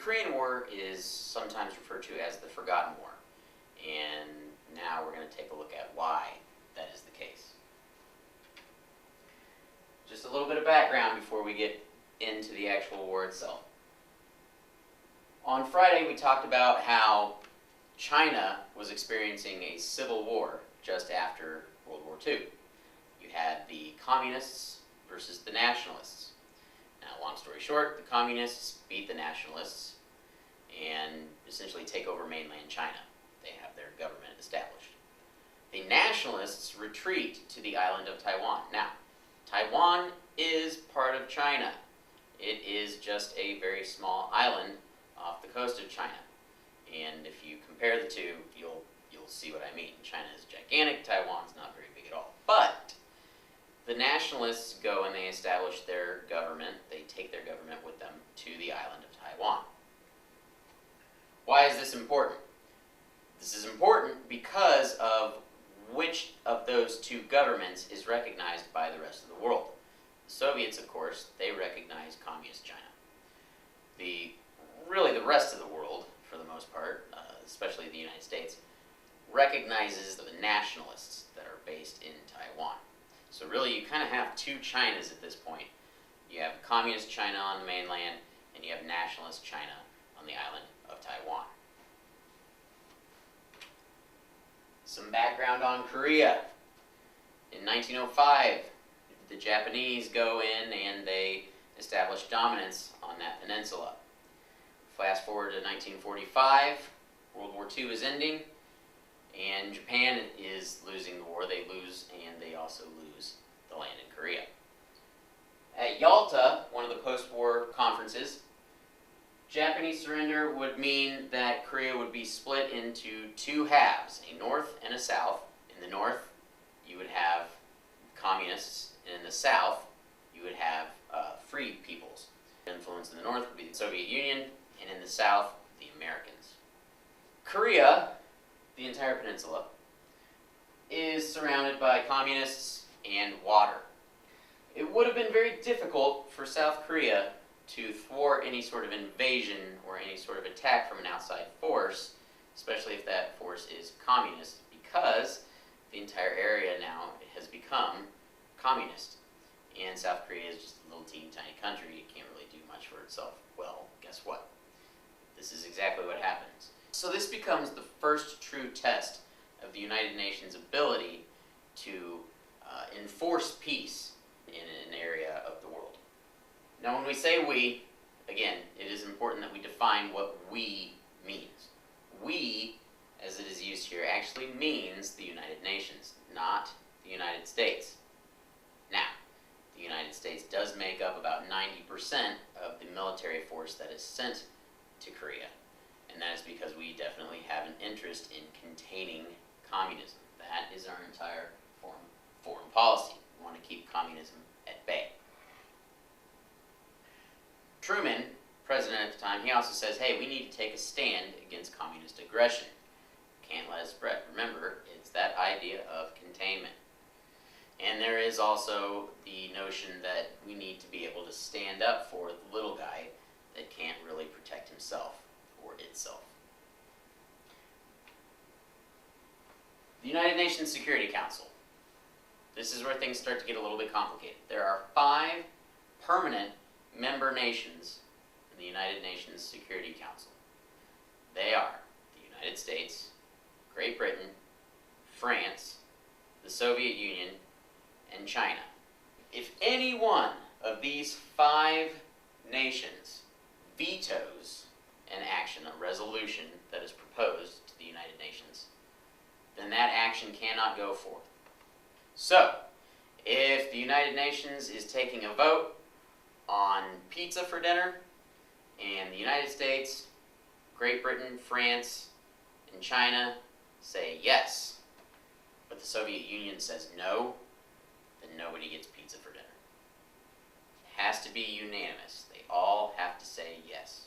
Korean War is sometimes referred to as the Forgotten War, and now we're going to take a look at why that is the case. Just a little bit of background before we get into the actual war itself. On Friday, we talked about how China was experiencing a civil war just after World War II. You had the communists versus the nationalists. Now, long story short, the communists beat the nationalists and essentially take over mainland China. They have their government established. The nationalists retreat to the island of Taiwan. Now, Taiwan is part of China. It is just a very small island off the coast of China. And if you compare the two, you'll see what I mean. China is gigantic, Taiwan's not very big at all. But the nationalists go and they establish their government. They take their government with them to the island of Taiwan. Why is this important? This is important because of which of those two governments is recognized by the rest of the world. The Soviets, of course, they recognize communist China. Really the rest of the world, for the most part, especially the United States, recognizes the nationalists that are based in Taiwan. So really you kind of have two Chinas at this point. You have communist China on the mainland, and you have nationalist China on the island of Taiwan. Some background on Korea. In 1905, the Japanese go in and they establish dominance on that peninsula. Fast forward to 1945, World War II is ending, and Japan is losing the war. They lose, and they also lose the land in Korea. At Yalta, one of the post-war conferences, Japanese surrender would mean that Korea would be split into two halves, a north and a south. In the north, you would have communists, and in the south, you would have free peoples. The influence in the north would be the Soviet Union, and in the south, the Americans. Korea, the entire peninsula, is surrounded by communists and water. It would have been very difficult for South Korea to thwart any sort of invasion or any sort of attack from an outside force, especially if that force is communist, because the entire area now has become communist. And South Korea is just a little teeny tiny country. It can't really do much for itself. Well, guess what? This is exactly what happens. So this becomes the first true test of the United Nations' ability to enforce peace in an area of the world. Now when we say we, again, it is important that we define what we means. We, as it is used here, actually means the United Nations, not the United States. Now, the United States does make up about 90% of the military force that is sent to Korea. And that is because we definitely have an interest in containing communism. That is our entire foreign policy. We want to keep communism at bay. Truman, president at the time, he also says, hey, we need to take a stand against communist aggression. Can't let it spread. Remember, it's that idea of containment. And there is also the notion that we need to be able to stand up for the little guy that can't really protect himself or itself. The United Nations Security Council. This is where things start to get a little bit complicated. There are 5 permanent member nations in the United Nations Security Council. They are the United States, Great Britain, France, the Soviet Union, and China. If any one of these 5 nations vetoes an action, a resolution that is proposed to the United Nations, then that action cannot go forth. So, if the United Nations is taking a vote on pizza for dinner, and the United States, Great Britain, France, and China say yes, but the Soviet Union says no, then nobody gets pizza for dinner. It has to be unanimous. They all have to say yes.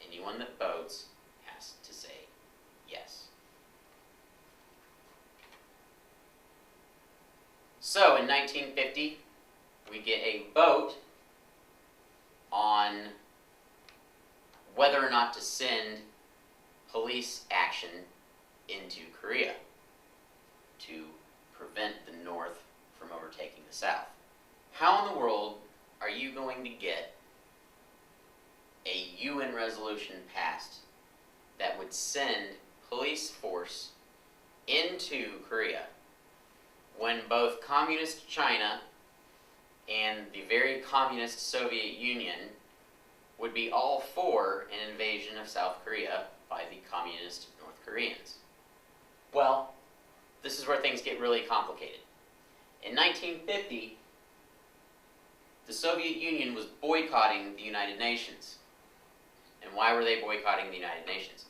Anyone that votes has to say yes. So in 1950, we get a vote on whether or not to send police action into Korea to prevent the North from overtaking the South. How in the world are you going to get a UN resolution passed that would send police force into Korea when both communist China and the very communist Soviet Union would be all for an invasion of South Korea by the communist North Koreans? Well, this is where things get really complicated. In 1950, the Soviet Union was boycotting the United Nations. And why were they boycotting the United Nations?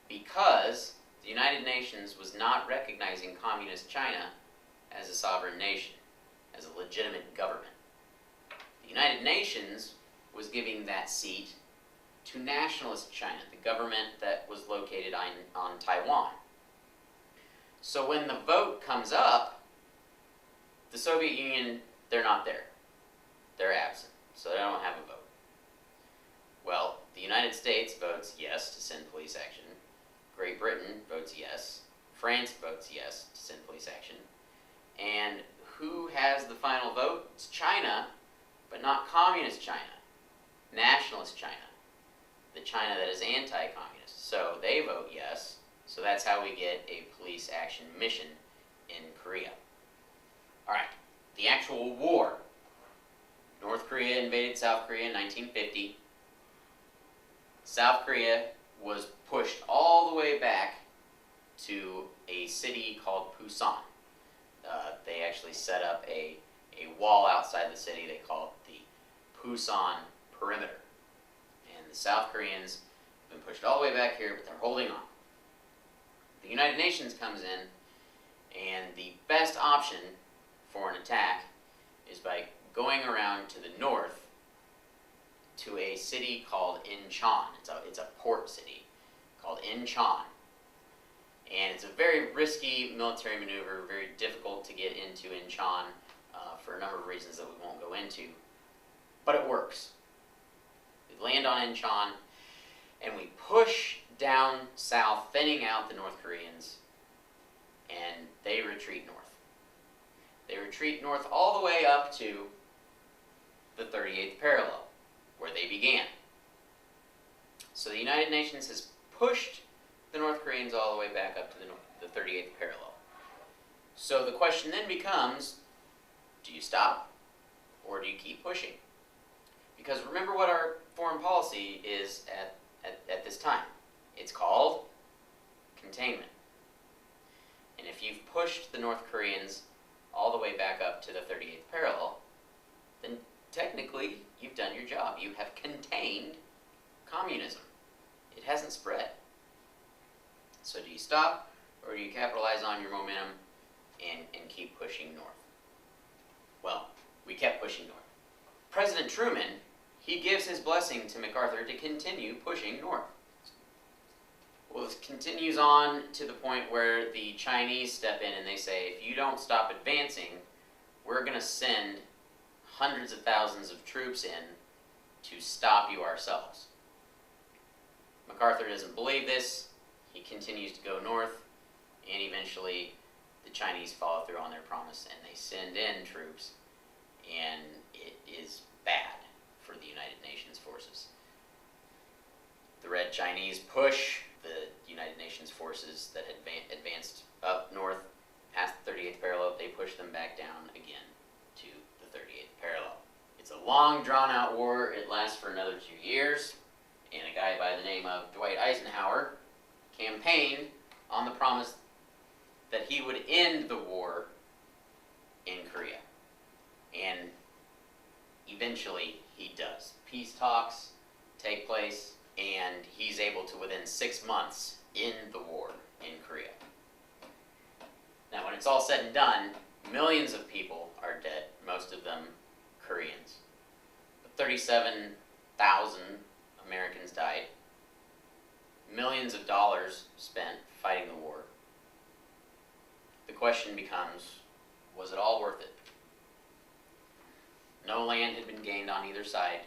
Because the United Nations was not recognizing communist China as a sovereign nation, as a legitimate government. The United Nations was giving that seat to nationalist China, the government that was located on Taiwan. So when the vote comes up, the Soviet Union, they're not there. They're absent, so they don't have a vote. Well, the United States votes yes to send police action. Great Britain votes yes. France votes yes to send police action. And who has the final vote? It's China, but not communist China. Nationalist China. The China that is anti-communist. So they vote yes. So that's how we get a police action mission in Korea. Alright, the actual war. North Korea invaded South Korea in 1950. South Korea was pushed all the way back to a city called Pusan. They actually set up a wall outside the city. They call it the Pusan Perimeter. And the South Koreans have been pushed all the way back here, but they're holding on. The United Nations comes in, and the best option for an attack is by going around to the north to a city called Incheon. It's a port city called Incheon. And it's a very risky military maneuver, very difficult to get into Incheon for a number of reasons that we won't go into. But it works. We land on Incheon, and we push down south, thinning out the North Koreans, and they retreat north. They retreat north all the way up to the 38th parallel, where they began. So the United Nations has pushed the North Koreans all the way back up to the 38th parallel. So the question then becomes, do you stop or do you keep pushing? Because remember what our foreign policy is at this time. It's called containment. And if you've pushed the North Koreans all the way back up to the 38th parallel, then technically you've done your job. You have contained communism. It hasn't spread. So do you stop, or do you capitalize on your momentum and keep pushing north? Well, we kept pushing north. President Truman, he gives his blessing to MacArthur to continue pushing north. Well, this continues on to the point where the Chinese step in and they say, if you don't stop advancing, we're going to send hundreds of thousands of troops in to stop you ourselves. MacArthur doesn't believe this. He continues to go north, and eventually the Chinese follow through on their promise and they send in troops, and it is bad for the United Nations forces. The Red Chinese push the United Nations forces that had advanced up north past the 38th parallel. They push them back down again to the 38th parallel. It's a long, drawn-out war. It lasts for another 2 years, and a guy by the name of Dwight Eisenhower campaigned on the promise that he would end the war in Korea. And eventually he does. Peace talks take place, and he's able to, within 6 months, end the war in Korea. Now, when it's all said and done, millions of people are dead, most of them Koreans. 37,000 Americans died. Millions of dollars spent fighting the war. The question becomes, was it all worth it? No land had been gained on either side.